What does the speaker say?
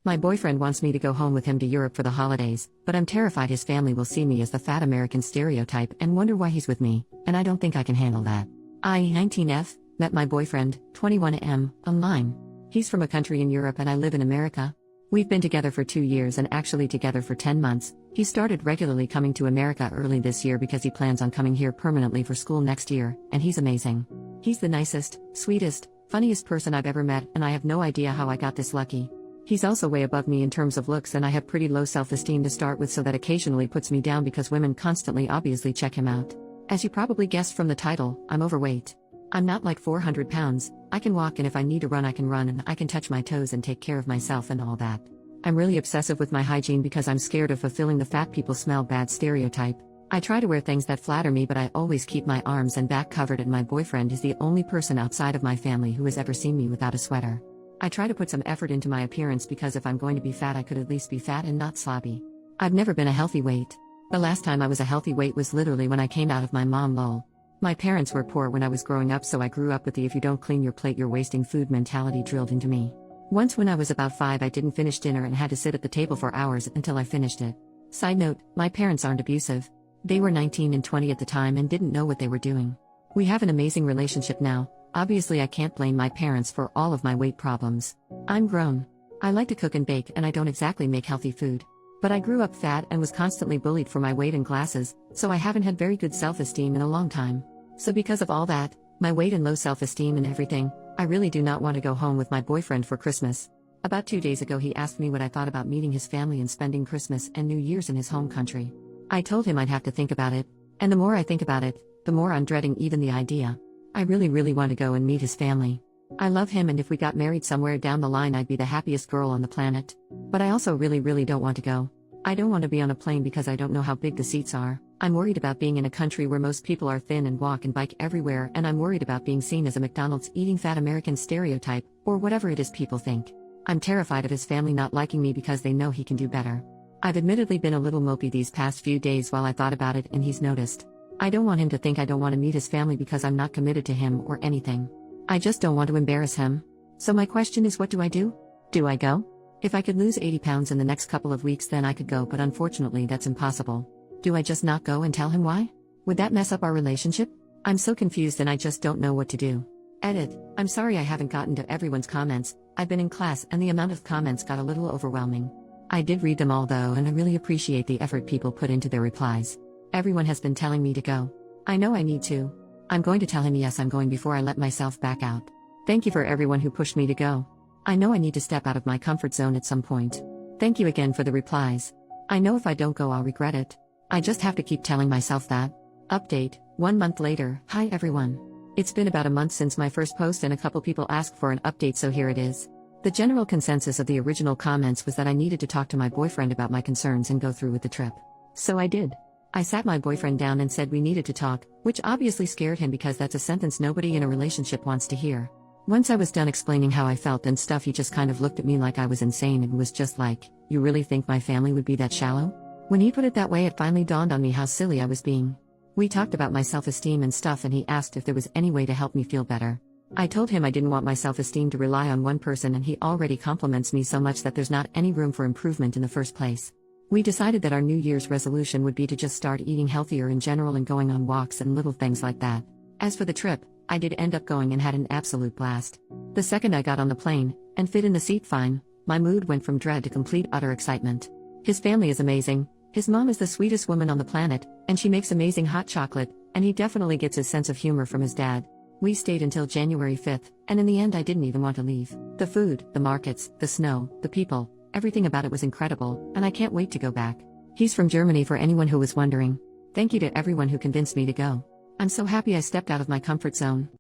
My boyfriend wants me to go home with him to Europe for the holidays, but I'm terrified his family will see me as the fat American stereotype and wonder why he's with me, and I don't think I can handle that. I, 19F, met my boyfriend, 21M, online. He's from a country in Europe and I live in America. We've been together for 2 years and actually together for 10 months. He started regularly coming to America early this year because he plans on coming here permanently for school next year, and he's amazing. He's the nicest, sweetest, funniest person I've ever met, and I have no idea how I got this lucky. He's also way above me in terms of looks, and I have pretty low self-esteem to start with, so that occasionally puts me down because women constantly obviously check him out. As you probably guessed from the title, I'm overweight. I'm not like 400 pounds, I can walk, and if I need to run I can run, and I can touch my toes and take care of myself and all that. I'm really obsessive with my hygiene because I'm scared of fulfilling the fat people smell bad stereotype. I try to wear things that flatter me, but I always keep my arms and back covered, and my boyfriend is the only person outside of my family who has ever seen me without a sweater. I try to put some effort into my appearance because if I'm going to be fat I could at least be fat and not sloppy. I've never been a healthy weight. The last time I was a healthy weight was literally when I came out of my mom lol. My parents were poor when I was growing up, so I grew up with the if you don't clean your plate you're wasting food mentality drilled into me. Once when I was about 5 I didn't finish dinner and had to sit at the table for hours until I finished it. Side note, my parents aren't abusive. They were 19 and 20 at the time and didn't know what they were doing. We have an amazing relationship now. Obviously I can't blame my parents for all of my weight problems. I'm grown. I like to cook and bake, and I don't exactly make healthy food. But I grew up fat and was constantly bullied for my weight and glasses, so I haven't had very good self-esteem in a long time. So because of all that, my weight and low self-esteem and everything, I really do not want to go home with my boyfriend for Christmas. About 2 days ago he asked me what I thought about meeting his family and spending Christmas and New Year's in his home country. I told him I'd have to think about it, and the more I think about it, the more I'm dreading even the idea. I really want to go and meet his family. I love him, and if we got married somewhere down the line I'd be the happiest girl on the planet. But I also really don't want to go. I don't want to be on a plane because I don't know how big the seats are. I'm worried about being in a country where most people are thin and walk and bike everywhere, and I'm worried about being seen as a McDonald's eating fat American stereotype, or whatever it is people think. I'm terrified of his family not liking me because they know he can do better. I've admittedly been a little mopey these past few days while I thought about it, and he's noticed. I don't want him to think I don't want to meet his family because I'm not committed to him or anything. I just don't want to embarrass him. So my question is, what do I do? Do I go? If I could lose 80 pounds in the next couple of weeks then I could go, but unfortunately that's impossible. Do I just not go and tell him why? Would that mess up our relationship? I'm so confused and I just don't know what to do. Edit. I'm sorry I haven't gotten to everyone's comments. I've been in class and the amount of comments got a little overwhelming. I did read them all though, and I really appreciate the effort people put into their replies. Everyone has been telling me to go. I know I need to. I'm going to tell him yes I'm going before I let myself back out. Thank you for everyone who pushed me to go. I know I need to step out of my comfort zone at some point. Thank you again for the replies. I know if I don't go I'll regret it. I just have to keep telling myself that. Update, 1 month later. Hi everyone. It's been about a month since my first post and a couple people asked for an update, so here it is. The general consensus of the original comments was that I needed to talk to my boyfriend about my concerns and go through with the trip. So I did. I sat my boyfriend down and said we needed to talk, which obviously scared him because that's a sentence nobody in a relationship wants to hear. Once I was done explaining how I felt and stuff, he just kind of looked at me like I was insane and was just like, "You really think my family would be that shallow?" When he put it that way it finally dawned on me how silly I was being. We talked about my self-esteem and stuff and he asked if there was any way to help me feel better. I told him I didn't want my self-esteem to rely on one person, and he already compliments me so much that there's not any room for improvement in the first place. We decided that our New Year's resolution would be to just start eating healthier in general and going on walks and little things like that. As for the trip, I did end up going and had an absolute blast. The second I got on the plane, and fit in the seat fine, my mood went from dread to complete utter excitement. His family is amazing. His mom is the sweetest woman on the planet, and she makes amazing hot chocolate, and he definitely gets his sense of humor from his dad. We stayed until January 5th, and in the end I didn't even want to leave. The food, the markets, the snow, the people, everything about it was incredible, and I can't wait to go back. He's from Germany for anyone who was wondering. Thank you to everyone who convinced me to go. I'm so happy I stepped out of my comfort zone.